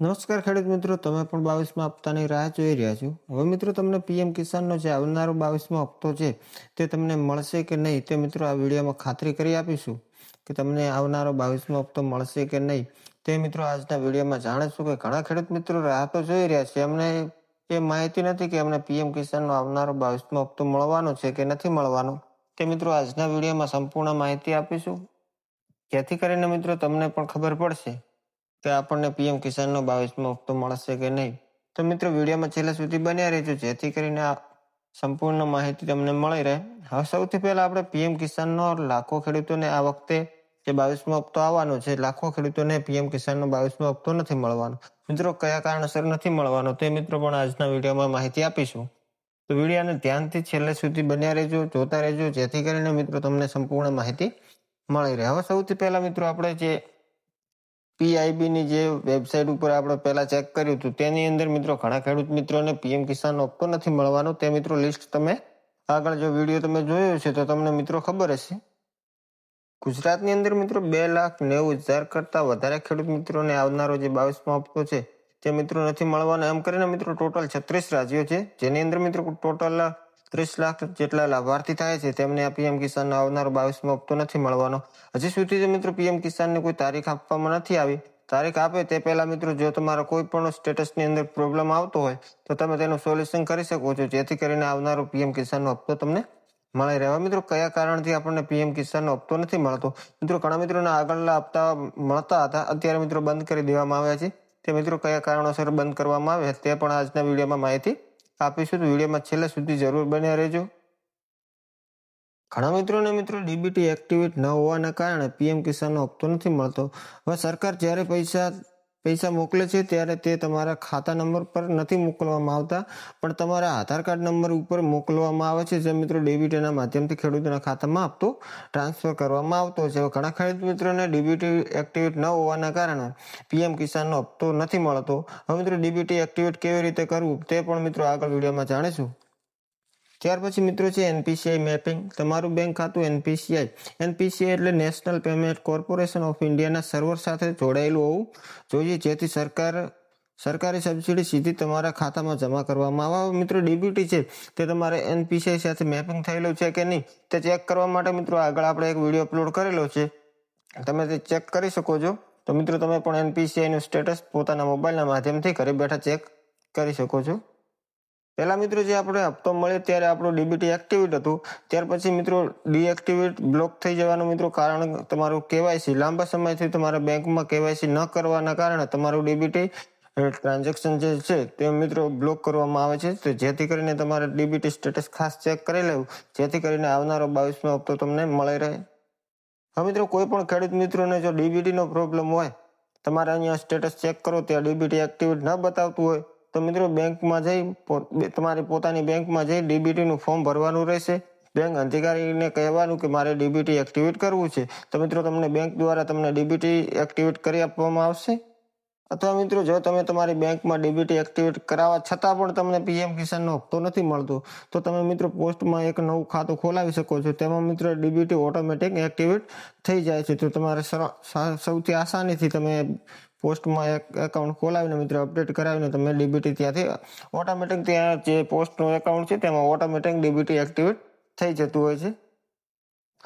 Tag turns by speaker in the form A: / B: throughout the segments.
A: નમસ્કાર ખેડૂત મિત્રો, તમે પણ 22મા હપ્તાની રાહ જોઈ રહ્યા છો. હવે મિત્રો તમને પીએમ કિસાનનો જે આવનારો 22મો હપ્તો છે તે તમને મળશે કે નહીં તે મિત્રો આ વિડીયોમાં ખાતરી કરી આપીશું કે તમને આવનારો 22મો હપ્તો મળશે કે નહીં તે મિત્રો આજના વિડીયોમાં જાણીશું. કે ઘણા ખેડૂત મિત્રો રાહ તો જોઈ રહ્યા છે, એમને એ માહિતી નથી કે અમને પીએમ કિસાનનો આવનારો 22મો હપ્તો મળવાનો છે કે નથી મળવાનો. તે મિત્રો આજના વિડીયોમાં સંપૂર્ણ માહિતી આપીશું, જેથી કરીને મિત્રો તમને પણ ખબર પડશે કે આપણને પીએમ કિસાનનો 22મો હપ્તો મળશે કે નહીં. તો મિત્રો વિડીયોમાં છેલ્લે સુધી બન્યા રહેજો, જેથી કરીને આ સંપૂર્ણ માહિતી તમને મળી રહે. હવે સૌથી પહેલા આપણે પીએમ કિસાનનો લાખો ખેડૂતોને આ વખતે જે 22મો હપ્તો આવવાનો છે, લાખો ખેડૂતોને પીએમ કિસાનનો 22મો હપ્તો નથી મળવાનો. મિત્રો કયા કારણસર નથી મળવાનો તે મિત્રો પણ આજના વિડીયોમાં માહિતી આપીશું. તો વિડીયોને ધ્યાનથી છેલ્લે સુધી બન્યા રહેજો, જોતા રહેજો, જેથી કરીને મિત્રો તમને સંપૂર્ણ માહિતી મળી રહે. હવે સૌથી પહેલા મિત્રો આપણે જે પીઆઈબીની જે વેબસાઇટ ઉપર આપણે પહેલા ચેક કર્યું હતું તેની અંદર મિત્રો ઘણા ખેડૂત મિત્રોને પીએમ કિસાનનો હપ્તો નથી મળવાનો. તે મિત્રો લિસ્ટ તમે આગળ જો વિડીયો તમે જોયો છે તો તમને મિત્રો ખબર હશે. ગુજરાતની અંદર મિત્રો 2,90,000 કરતાં વધારે ખેડૂત મિત્રોને આવનારો જે 22મો હપ્તો છે તે મિત્રો નથી મળવાનો. એમ કરીને મિત્રો ટોટલ 36 રાજ્યો છે, જેની અંદર મિત્રો ટોટલ 30 લાખ જેટલા લાભાર્થી થાય છે તેમને આ પીએમ કિસાનનો આવનારો 22મો હપ્તો નથી મળવાનો. હજી સુધી મિત્રો પીએમ કિસાનને કોઈ તારીખ આપવામાં નથી આવી. તારીખ આપે તે પહેલા મિત્રો જો તમારો કોઈ પણ સ્ટેટસની અંદર પ્રોબ્લેમ આવતો હોય તો તમે તેનું સોલ્યુશન કરી શકો છો, જેથી કરીને આવનારો પીએમ કિસાનનો હપ્તો તમને મળી રહેવા. મિત્રો કયા કારણથી આપણને પીએમ કિસાનનો હપ્તો નથી મળતો? મિત્રો ઘણા મિત્રોના આગળના હપ્તા મળતા હતા, અત્યારે મિત્રો બંધ કરી દેવામાં આવ્યા છે. તે મિત્રો કયા કારણોસર બંધ કરવામાં આવ્યા તે પણ આજના વિડીયોમાં માહિતી આપીશું. તો વિડીયોમાં છેલ્લે સુધી જરૂર બન્યા રહેજો. ઘણા મિત્રોને મિત્રો ડીબીટી એક્ટિવેટ ન હોવાના કારણે પીએમ કિસાનનો હપ્તો નથી મળતો. હવે સરકાર જ્યારે પૈસા મોકલે છે ત્યારે તે તમારા ખાતા નંબર પર નથી મોકલવામાં આવતા, પણ તમારા આધાર કાર્ડ નંબર ઉપર મોકલવામાં આવે છે, જે મિત્રો ડીબીટીના માધ્યમથી ખેડૂતોના ખાતામાં હપ્તો ટ્રાન્સફર કરવામાં આવતો છે. ઘણા ખેડૂત મિત્રોને ડીબીટી એક્ટિવેટ ન હોવાના કારણે પીએમ કિસાનનો હપ્તો નથી મળતો. હવે મિત્રો ડીબીટી એક્ટિવેટ કેવી રીતે કરવું તે પણ મિત્રો આગળ વિડીયોમાં જાણીશું. ત્યાર પછી મિત્રો છે એનપીસીઆઈ મેપિંગ. તમારું બેંક ખાતું એનપીસીઆઈ એટલે નેશનલ પેમેન્ટ કોર્પોરેશન ઓફ ઇન્ડિયાના સર્વર સાથે જોડાયેલું હોવું જોઈએ, જેથી સરકારી સબસિડી સીધી તમારા ખાતામાં જમા કરવામાં આવે. મિત્રો ડીબીટી છે તે તમારે એનપીસીઆઈ સાથે મેપિંગ થયેલું છે કે નહીં તે ચેક કરવા માટે મિત્રો આગળ આપણે એક વિડીયો અપલોડ કરેલો છે, તમે તે ચેક કરી શકો છો. તો મિત્રો તમે પણ એનપીસીઆઈનું સ્ટેટસ પોતાના મોબાઈલના માધ્યમથી ઘરે બેઠા ચેક કરી શકો છો. પહેલા મિત્રો જે આપણે હપ્તો મળે ત્યારે આપણું ડીબીટી એક્ટિવેટ હતું, ત્યાર પછી મિત્રો ડીએક્ટિવેટ બ્લોક થઈ જવાનું મિત્રો કારણ તમારું કેવાયસી લાંબા સમયથી તમારા બેંકમાં કેવાયસી ન કરવાના કારણે તમારું ડીબીટી ટ્રાન્ઝેક્શન જે છે તે મિત્રો બ્લોક કરવામાં આવે છે. તો જેથી કરીને તમારે ડીબીટી સ્ટેટસ ખાસ ચેક કરી લેવું, જેથી કરીને આવનારો 22મો હપ્તો તમને મળી રહે. હવે મિત્રો કોઈ પણ ખેડૂત મિત્રોને જો ડીબીટીનો પ્રોબ્લેમ હોય, તમારે અહીંયા સ્ટેટસ ચેક કરો ત્યાં ડીબીટી એક્ટિવેટ ન બતાવતું હોય તો મિત્રો બેંકમાં જઈ તમારી પોતાની બેંકમાં જઈ ડીબીટીનું ફોર્મ ભરવાનું રહેશે. બેંક અધિકારીને કહેવાનું કે મારે ડીબીટી એક્ટિવેટ કરવું છે, તો મિત્રો તમને બેંક દ્વારા તમને ડીબીટી એક્ટિવેટ કરી આપવામાં આવશે. અથવા મિત્રો જો તમે તમારી બેંકમાં ડીબીટી એક્ટિવેટ કરાવવા છતાં પણ તમને પીએમ કિસાનનો હપ્તો નથી મળતો, તો તમે મિત્રો પોસ્ટમાં એક નવું ખાતું ખોલાવી શકો છો. તેમાં મિત્રો ડીબીટી ઓટોમેટિક એક્ટિવેટ થઈ જાય છે. તો તમારે સૌથી આસાનીથી તમે પોસ્ટમાં એક એકાઉન્ટ ખોલાવીને મિત્રો અપડેટ કરાવીને તમે ડીબીટી ત્યાંથી ઓટોમેટિક ત્યાં જે પોસ્ટનું એકાઉન્ટ છે તેમાં ઓટોમેટિક ડીબીટી એક્ટિવેટ થઈ જતું હોય છે.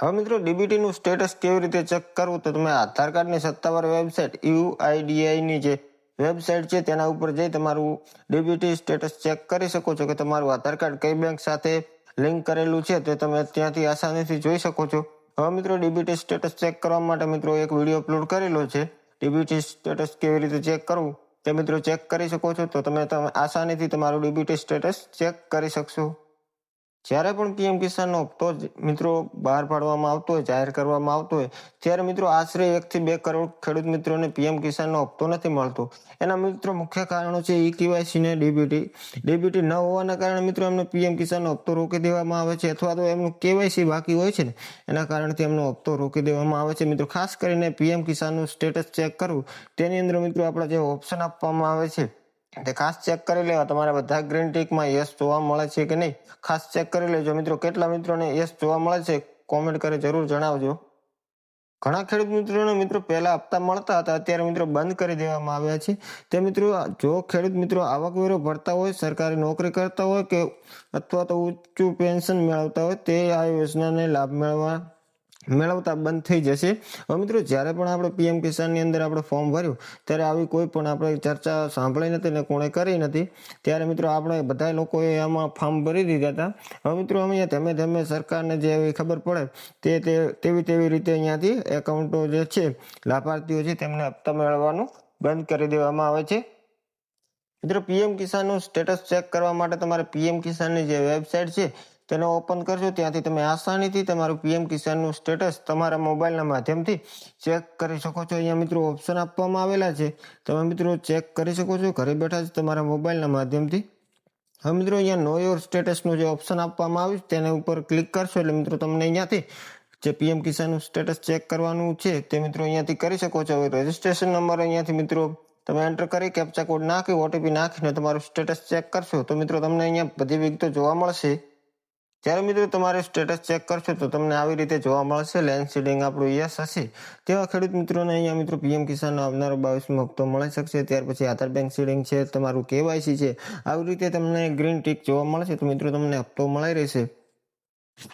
A: હવે મિત્રો ડીબીટીનું સ્ટેટસ કેવી રીતે ચેક કરવું? તો તમે આધાર કાર્ડની સત્તાવાર વેબસાઇટ યુઆઈડીઆઈની જે વેબસાઇટ છે તેના ઉપર જઈ તમારું ડીબીટી સ્ટેટસ ચેક કરી શકો છો કે તમારું આધાર કાર્ડ કઈ બેંક સાથે લિંક કરેલું છે તે તમે ત્યાંથી આસાનીથી જોઈ શકો છો. હવે મિત્રો ડીબીટી સ્ટેટસ ચેક કરવા માટે મિત્રો એક વિડીયો અપલોડ કરેલો છે, ડીબીટી સ્ટેટસ કેવી રીતે ચેક કરવું તે મિત્રો ચેક કરી શકો છો. તો તમે આસાનીથી તમારું ડીબીટી સ્ટેટસ ચેક કરી શકશો. જ્યારે પણ પીએમ કિસાનનો હપ્તો મિત્રો બહાર પાડવામાં આવતો હોય, જાહેર કરવામાં આવતો હોય, ત્યારે મિત્રો આશરે 1 થી 2 કરોડ ખેડૂત મિત્રોને પીએમ કિસાનનો હપ્તો નથી મળતો. એના મિત્રો મુખ્ય કારણો છે ઈ કેવાયસી ને ડીબીટી ન હોવાના કારણે મિત્રો એમને પીએમ કિસાનનો હપ્તો રોકી દેવામાં આવે છે, અથવા તો એમનું કેવાયસી બાકી હોય છે ને એના કારણથી એમનો હપ્તો રોકી દેવામાં આવે છે. મિત્રો ખાસ કરીને પીએમ કિસાનનું સ્ટેટસ ચેક કરવું તેની અંદર મિત્રો આપણે જે ઓપ્શન આપવામાં આવે છે તે ખાસ ચેક કરી લેવા. તમારા બધા ગ્રીન ટીકમાં યસ જોવા મળે છે કે નહીં ખાસ ચેક કરી લેજો. મિત્રો કેટલા મિત્રોને યસ જોવા મળે છે કોમેન્ટ કરી જરૂર જણાવજો. ઘણા ખેડૂત મિત્રોને મિત્રો પહેલા હપ્તા મળતા હતા, અત્યારે મિત્રો બંધ કરી દેવામાં આવ્યા છે. તે મિત્રો જો ખેડૂત મિત્રો આવકવેરો ભરતા હોય, સરકારી નોકરી કરતા હોય કે અથવા તો ઊંચું પેન્શન મેળવતા હોય, તે આ યોજનાને લાભ મેળવતા બંધ થઈ જશે. હવે મિત્રો જ્યારે પણ આપણે પીએમ કિસાનની અંદર આપણે ફોર્મ ભર્યું ત્યારે આવી કોઈ પણ આપણે ચર્ચા સાંભળી નથી ને કોણે કરી નથી. ત્યારે મિત્રો આપણે બધા લોકોએ આમાં ફોર્મ ભરી દીધા હતા. હવે મિત્રો અહીંયા ધીમે ધીમે સરકારને જે એવી ખબર પડે તેવી રીતે અહીંયાથી એકાઉન્ટો જે છે લાભાર્થીઓ છે તેમને હપ્તા મેળવવાનું બંધ કરી દેવામાં આવે છે. મિત્રો પીએમ કિસાનનું સ્ટેટસ ચેક કરવા માટે તમારે પીએમ કિસાનની જે વેબસાઇટ છે તેને ઓપન કરશો. ત્યાંથી તમે આસાનીથી તમારું પીએમ કિસાનનું સ્ટેટસ તમારા મોબાઈલના માધ્યમથી ચેક કરી શકો છો. અહીંયા મિત્રો ઓપ્શન આપવામાં આવેલા છે, તમે મિત્રો ચેક કરી શકો છો ઘરે બેઠા જ તમારા મોબાઈલના માધ્યમથી. હવે મિત્રો અહીંયા નો યોર સ્ટેટસનું જે ઓપ્શન આપવામાં આવ્યું તેના ઉપર ક્લિક કરશો એટલે મિત્રો તમને અહીંયાથી જે પીએમ કિસાનનું સ્ટેટસ ચેક કરવાનું છે તે મિત્રો અહીંયાથી કરી શકો છો. હવે રજીસ્ટ્રેશન નંબર અહીંયાથી મિત્રો તમે એન્ટર કરી કેપ્ચા કોડ નાખી ઓટીપી નાખીને તમારું સ્ટેટસ ચેક કરશો તો મિત્રો તમને અહીંયા બધી વિગતો જોવા મળશે. જ્યારે મિત્રો તમારે સ્ટેટસ ચેક કરશો તો તમને આવી રીતે જોવા મળશે. લેન્ડ સીડિંગ આપણું યસ હશે તેવા ખેડૂત મિત્રોને અહીંયા મિત્રો પીએમ કિસાનનો આવનારો 22મો હપ્તો મળી શકશે. ત્યાર પછી આધાર બેંક સીડિંગ છે, તમારું કેવાયસી છે, આવી રીતે તમને ગ્રીન ટીક જોવા મળશે તો મિત્રો તમને હપ્તો મળી રહેશે.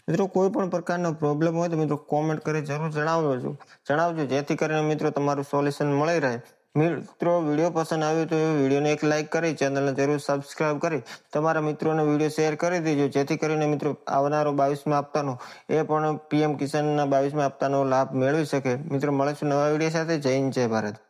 A: મિત્રો કોઈ પણ પ્રકારનો પ્રોબ્લેમ હોય તો મિત્રો કોમેન્ટ કરી જરૂર જણાવજો જેથી કરીને મિત્રો તમારું સોલ્યુશન મળી રહે. મિત્રો વિડીયો પસંદ આવ્યો તો વિડીયોને એક લાઇક કરી ચેનલને જરૂર સબસ્ક્રાઇબ કરી તમારા મિત્રોને વિડીયો શેર કરી દેજો જેથી કરીને મિત્રો આવનારો 22મા હપ્તાનો એ પણ પીએમ કિસાનના 22મા હપ્તાનો લાભ મેળવી શકે. મિત્રો મળીશું નવા વિડીયો સાથે. જય હિન્દ, જય ભારત.